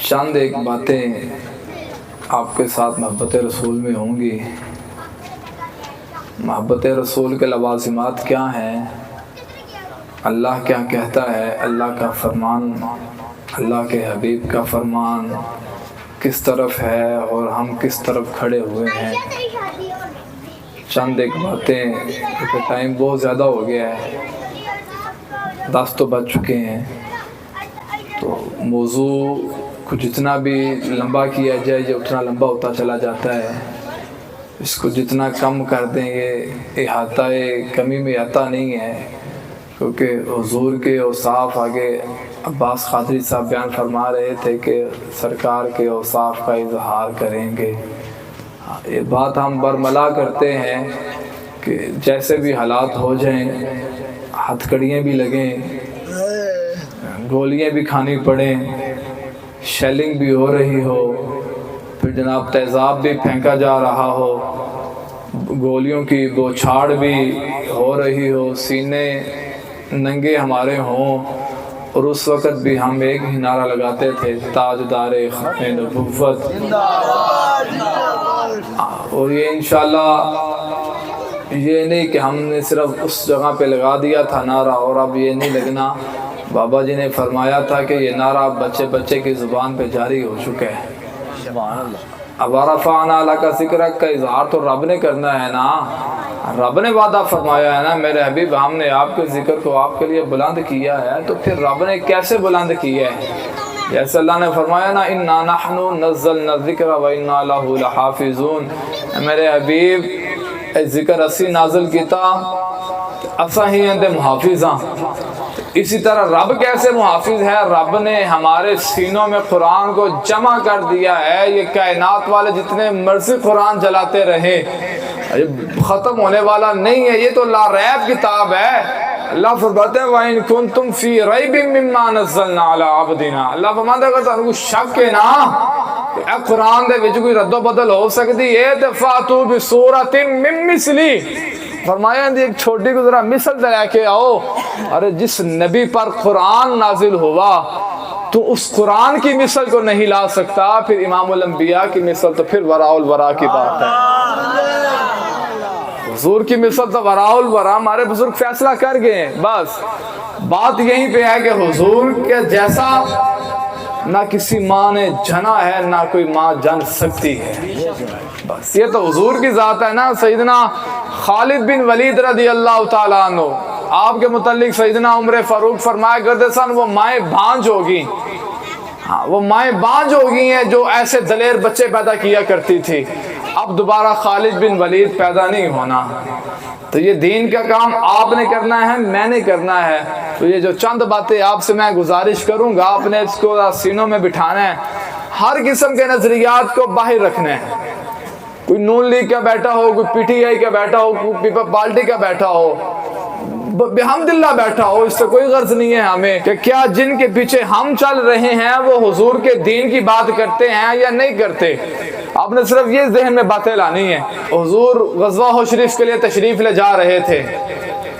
چند ایک باتیں آپ کے ساتھ محبت رسول میں ہوں گی۔ محبت رسول کے لوازمات کیا ہیں، اللہ کیا کہتا ہے، اللہ کا فرمان، اللہ کے حبیب کا فرمان کس طرف ہے اور ہم کس طرف کھڑے ہوئے ہیں۔ چند ایک باتیں، کیونکہ ٹائم بہت زیادہ ہو گیا ہے، 10 تو بج چکے ہیں، تو موضوع کو جتنا بھی لمبا کیا جائے یہ اتنا لمبا ہوتا چلا جاتا ہے۔ اس کو جتنا کم کر دیں گے احاطہ کمی میں احاطہ نہیں ہے، کیونکہ حضور کے اوصاف آگے عباس قادری صاحب بیان فرما رہے تھے کہ سرکار کے اوصاف کا اظہار کریں گے۔ یہ بات ہم برملا کرتے ہیں کہ جیسے بھی حالات ہو جائیں، ہتھ کڑیاں بھی لگیں، گولیاں بھی کھانی پڑیں، شیلنگ بھی ہو رہی ہو، پھر جناب تیزاب بھی پھینکا جا رہا ہو، گولیوں کی بوچھاڑ بھی ہو رہی ہو، سینے ننگے ہمارے ہوں، اور اس وقت بھی ہم ایک ہی نعرہ لگاتے تھے، تاجدار ختم نبوت۔ اور یہ انشاءاللہ یہ نہیں کہ ہم نے صرف اس جگہ پہ لگا دیا تھا نعرہ اور اب یہ نہیں لگنا۔ بابا جی نے فرمایا تھا کہ یہ نعرہ بچے بچے کی زبان پہ جاری ہو چکا ہے۔ اب رفعنا لک ذکرک کا اظہار تو رب نے کرنا ہے نا، رب نے وعدہ فرمایا ہے نا، میرے حبیب ہم نے آپ کے ذکر کو آپ کے لیے بلند کیا ہے، تو پھر رب نے کیسے بلند کیا ہے؟ جیسے اللہ نے فرمایا نا انا نحن نزلنا الذکر وانا لہ لحافظون، میرے حبیب ذکر اسی نازل کیتا اساں ہی اندے محافظ ہاں۔ اسی طرح رب کیسے محافظ ہے؟ رب نے ہمارے سینوں میں قرآن کو جمع کر دیا ہے۔ یہ کائنات والے جتنے مرضی قرآن جلاتے رہے ختم ہونے والا نہیں ہے، یہ تو لا ریب کتاب ہے۔ اللہ فرماتے ہیں وَإِن كُنتُمْ فِي رَيْبٍ مِّمَّا نَزَّلْنَا عَلَىٰ عَبْدِنَا، اللہ فرماتا ہے اگر تانوں شک ہے نا کہ اے قرآن دے وچ کوئی رد و بدل ہو سکتی ہے تے فَأْتُوا بِسُورَةٍ مِّن مِّثْلِهِ، فرمایا ایک چھوٹی کو ذرا مثل لے کے آؤ۔ ارے جس نبی پر قرآن نازل ہوا تو اس قرآن کی مثل کو نہیں لا سکتا، پھر امام الانبیاء کی مثل تو پھر وراء الورا کی بات ہے۔ حضور کی مثل تو وراء الورا، ہمارے بزرگ فیصلہ کر گئے ہیں۔ بس بات یہیں پہ ہے کہ حضور کے جیسا نہ کسی ماں نے جنا ہے، نہ کوئی ماں جن سکتی ہے۔ بس یہ تو حضور کی ذات ہے نا۔ سیدنا خالد بن ولید رضی اللہ تعالیٰ عنہ، آپ کے متعلق سیدنا عمر فاروق فرمایا کرتے سن وہ مائیں بھانج ہوگی، ہاں وہ مائیں بانج ہو گئی ہیں جو ایسے دلیر بچے پیدا کیا کرتی تھی، اب دوبارہ خالد بن ولید پیدا نہیں ہونا۔ تو یہ دین کا کام آپ نے کرنا ہے، میں نے کرنا ہے۔ تو یہ جو چند باتیں آپ سے میں گزارش کروں گا، آپ نے اس کو سینوں میں بٹھانا ہے، ہر قسم کے نظریات کو باہر رکھنا ہے۔ کوئی نون لیگ کا بیٹھا ہو، کوئی پی ٹی آئی کا بیٹھا ہو، کوئی پیپل پارٹی کا بیٹھا ہو، بحمداللہ بیٹھا ہو، اس سے کوئی غرض نہیں ہے ہمیں کہ کیا جن کے پیچھے ہم چل رہے ہیں وہ حضور کے دین کی بات کرتے ہیں یا نہیں کرتے۔ آپ نے صرف یہ ذہن میں باتیں لانی ہیں۔ حضور غزوہ احد شریف کے لیے تشریف لے جا رہے تھے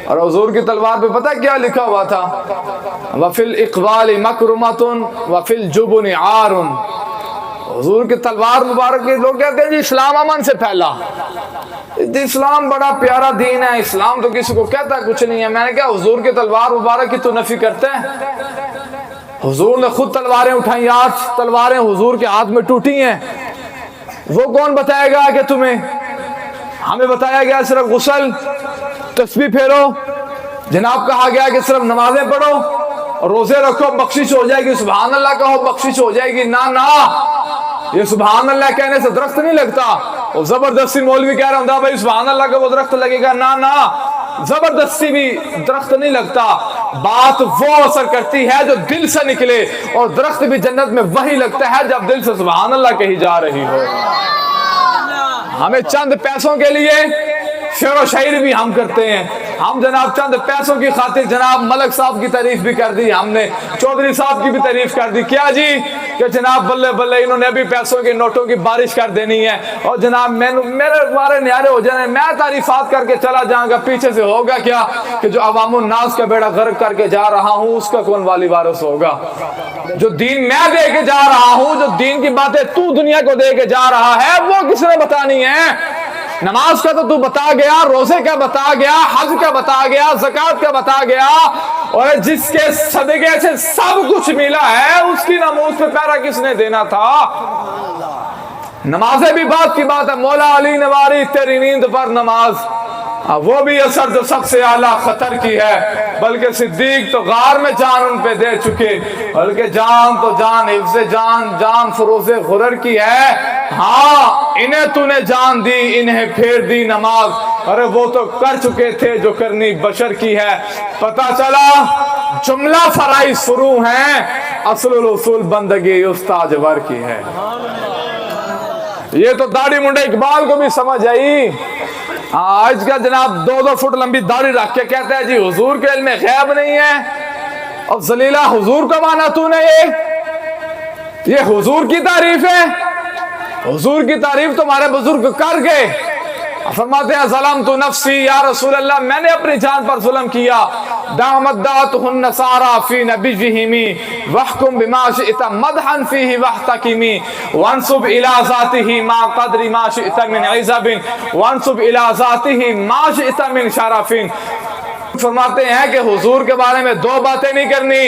اور حضور کی تلوار پہ پتہ کیا لکھا ہوا تھا؟ وَفِي الْإِقْبَالِ مَكْرُمَةٌ وَفِي الْجُبُنِ عَارٌ۔ حضور کی تلوار مبارک کے لوگ کہتے ہیں جی اسلام امن سے پھیلا، اسلام بڑا پیارا دین ہے، اسلام تو کسی کو کہتا کچھ نہیں ہے۔ میں نے کہا حضور کی تلوار مبارک کی تو نفی کرتے ہیں؟ حضور نے خود تلواریں اٹھائیں، 8 تلواریں حضور کے ہاتھ میں ٹوٹی ہیں، وہ کون بتائے گا کہ تمہیں؟ ہمیں بتایا گیا صرف غسل، تسبیح پھیرو، جناب کہا گیا کہ صرف نمازیں پڑھو، روزے رکھو بخشش ہو جائے گی، سبحان اللہ کہو بخشش ہو جائے گی۔ نہ یہ سبحان اللہ کہنے سے درخت نہیں لگتا، وہ زبردستی مولوی کہہ رہا ہوں بھائی سبحان اللہ کا وہ درخت لگے گا، نہ زبردستی بھی درخت نہیں لگتا۔ بات وہ اثر کرتی ہے جو دل سے نکلے، اور درخت بھی جنت میں وہی لگتا ہے جب دل سے سبحان اللہ کہی جا رہی ہو۔ ہمیں چند پیسوں کے لیے شعر و شاعری بھی ہم کرتے ہیں، ہم جناب چند پیسوں کی خاطر جناب ملک صاحب کی تعریف بھی کر دی، ہم نے چودھری صاحب کی بھی تعریف کر دی، کیا جی کہ جناب بلے بلے انہوں نے ابھی پیسوں کے نوٹوں کی بارش کر دینی ہے اور جناب میرے بارے نیارے ہو جانے، میں تعریفات کر کے چلا جاؤں گا، پیچھے سے ہوگا کیا کہ جو عوام الناس کا بیڑا غرق کر کے جا رہا ہوں اس کا کون والی وارث ہوگا؟ جو دین میں دے کے جا رہا ہوں، جو دین کی باتیں تو دنیا کو دے کے جا رہا ہے، وہ کس نے بتانی ہے؟ نماز کا تو بتا گیا، روزے کا بتا گیا، حج کا بتا گیا، زکوٰۃ کا بتا گیا، اور جس کے صدقے سے سب کچھ ملا ہے اس کی ناموس پہ پیرا کس نے دینا تھا؟ نمازیں بھی بات کی بات ہے، مولا علی نواری تیری نیند پر نماز، وہ بھی اثر جو سب سے اعلیٰ خطر کی ہے، بلکہ صدیق تو غار میں جان ان پہ دے چکے، بلکہ جان تو جان حفظ جان فروز غرر کی ہے، ہاں انہیں تو نے جان دی، انہیں پھیر دی نماز، ارے وہ تو کر چکے تھے جو کرنی بشر کی ہے۔ پتہ چلا جملہ فرائض فروع ہیں، اصل الاصول بندگی استاد ور کی ہے۔ یہ تو داڑھی منڈے اقبال کو بھی سمجھ آئی۔ آج کا جناب 2 فٹ لمبی داڑھی رکھ کے کہتا ہے جی حضور کے علم غیب نہیں ہے، اور ذلیلہ حضور کا مانا تو نے یہ حضور کی تعریف ہے؟ حضور کی تعریف تمہارے بزرگ کر گئے، فرماتے ہیں ظلمت نفسی یا رسول اللہ، میں نے اپنی جان پر ظلم کیا، دامداتہ النصارى فی نبیہم واحکم بما شئت مدحا فیہ واحتکمی وانصب الی ذاتہ ما قدر ما شئت من عزب وانصب الی ذاتہ ما شئت من شرف۔ فرماتے ہیں کہ حضور کے بارے میں 2 باتیں نہیں کرنی،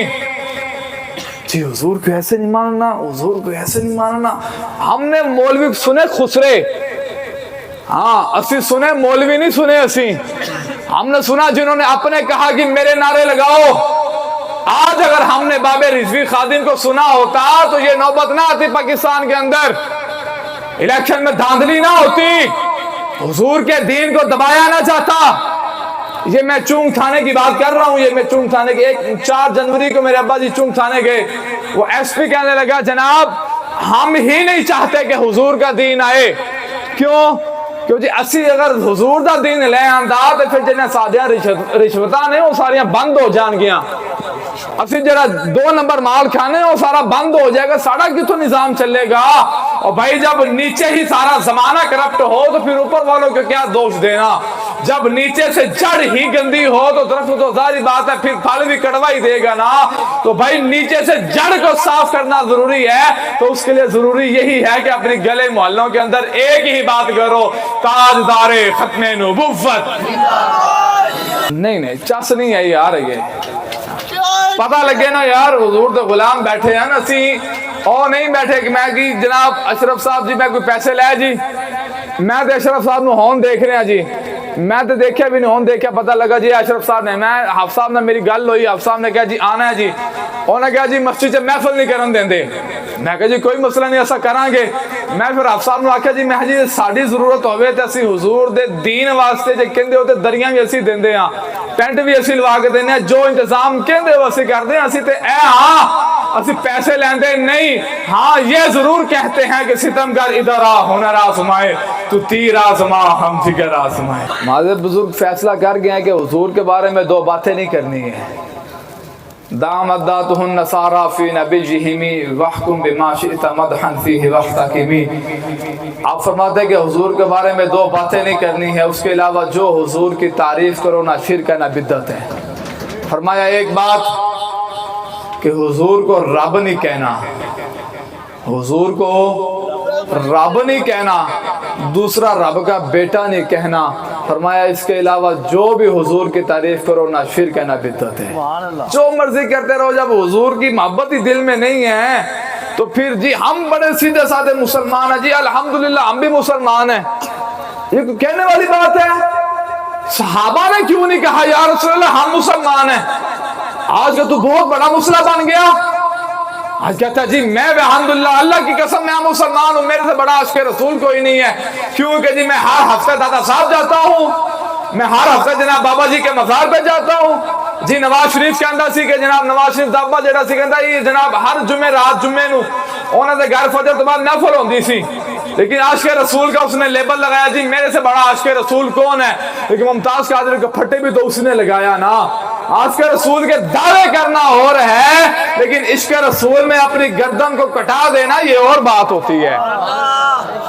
جی حضور کو ایسے نہیں ماننا، حضور کو ایسے نہیں ماننا۔ ہم نے مولوی سنے خسرے، ہاں اسی سنے مولوی نہیں سنے، اسی ہم نے سنا جنہوں نے اپنے کہا کہ میرے نعرے لگاؤ۔ آج اگر ہم نے باب رضوی خادم کو سنا ہوتا تو یہ نوبت نہ آتی پاکستان کے اندر، الیکشن میں دھاندلی نہ ہوتی، حضور کے دین کو دبایا نہ جاتا۔ یہ میں چونگ تھانے کی بات کر رہا ہوں، یہ میں چونگ تھانے کی 4 جنوری کو میرے ابا جی چونگ تھانے گئے، وہ ایس پی کہنے لگا جناب ہم ہی نہیں چاہتے کہ حضور کا دین آئے، کیوں؟ کیونکہ اسی اگر حضور دا دین لے آندا تو پھر جنہیں سادیاں رشوتاں نے وہ ساریاں بند ہو جان گیاں، اسی جڑا 2 نمبر مال کھانے وہ سارا بند ہو جائے گا، ساڑا کتوں نظام چلے گا؟ اور بھائی جب نیچے ہی سارا زمانہ کرپٹ ہو تو پھر اوپر والوں کو کیا دوش دینا؟ جب نیچے سے جڑ ہی گندی ہو تو درخت تو ظاہری بات ہے پھر پھل بھی کڑوا ہی دے گا نا۔ تو بھائی نیچے سے جڑ کو صاف کرنا ضروری ہے، تو اس کے لیے ضروری یہی ہے کہ اپنی گلے محلوں کے اندر ایک ہی بات کرو، تاجدار ختم نبوت۔ نہیں چس نہیں ہے یار، یہ پتہ لگے نا یار حضور تو غلام بیٹھے ہیں نا، سی اور نہیں بیٹھے کہ میں کہ جناب اشرف صاحب جی میں کوئی پیسے لے جی، میں تو اشرف صاحب نو ہون دیکھ رہے ہیں جی، میں تو دیکھا بھی نہیں، ہون دیکھا پتہ لگا جی اشرف صاحب نے، میں حافظ صاحب نے میری گل ہوئی، حافظ صاحب نے کہا جی آنا ہے جی، انہوں نے کہا جی مسجد سے محفل نہیں کرن دیں دے، میں کہا جی کوئی مسئلہ نہیں ایسا کران گے۔ میں پھر حافظ صاحب نے آکھا جی میں جی ساڑی ضرورت ہوئے تے اسی حضور دے دین واسطے جے کہندے ہوتے دریاں بھی اسی دیں دے ہاں، ٹینٹ بھی اسی لوا کے دینے ہیں، جو انتظام کہندے ہو اسی کر دیں، اسی تے اے ہاں اسی پیسے لیندے نہیں، ہاں یہ ضرور کہتے ہیں کہ ستمگر ادھر آ ہنر آزمائے تو تیر آزما ہم جگر آزمائے۔ معذر بزرگ فیصلہ کر گئے ہیں کہ حضور کے بارے میں 2 باتیں نہیں کرنی ہیں، دامداتہ النصارى فی نبیہم واحکم بما شئت مدحا فیہ واحتکمی۔ آپ فرماتے ہیں کہ حضور کے بارے میں 2 باتیں نہیں کرنی ہے، اس کے علاوہ جو حضور کی تعریف کرو نہ شرک ہے نہ بدعت ہے۔ فرمایا ایک بات کہ حضور کو رب نہیں کہنا، حضور کو رب نہیں کہنا، دوسرا رب کا بیٹا نہیں کہنا۔ فرمایا اس کے علاوہ جو بھی حضور کی تعریف کرو نہ شرک ہے نہ بدعت ہے، جو مرضی کرتے رہو، جب حضور کی محبت ہی دل میں نہیں ہے تو پھر جی ہم بڑے سیدھے سادے مسلمان ہیں جی الحمدللہ ہم بھی مسلمان ہیں، یہ کہنے والی بات ہے؟ صحابہ نے کیوں نہیں کہا یا رسول اللہ ہم مسلمان ہیں؟ آج کا تو بہت بڑا مسئلہ بن گیا، آج کہتا ہے جی میں الحمدللہ اللہ کی قسم میں مسلمان ہوں، میرے سے بڑا عاشق رسول کوئی نہیں ہے، کیونکہ جی میں ہر ہفتے دادا صاحب جاتا ہوں، میں ہر ہفتے جناب بابا جی کے مزار پہ جاتا ہوں، جی نواز شریف کہندا سی کہ جناب نواز شریف دابا جڑا سی کہندا یہ جناب ہر جمعے رات جمعے نو انہاں دے گھر فجر تو بعد نفل ہوندی سی، لیکن عاشق رسول کا اس نے لیبل لگایا جی میرے سے بڑا عاشق رسول کون ہے، لیکن ممتاز قادری کے پھٹے بھی تو اس نے لگایا نا۔ آج کے رسول کے دعوے کرنا اور ہے، لیکن عشق رسول میں اپنی گردن کو کٹا دینا یہ اور بات ہوتی ہے۔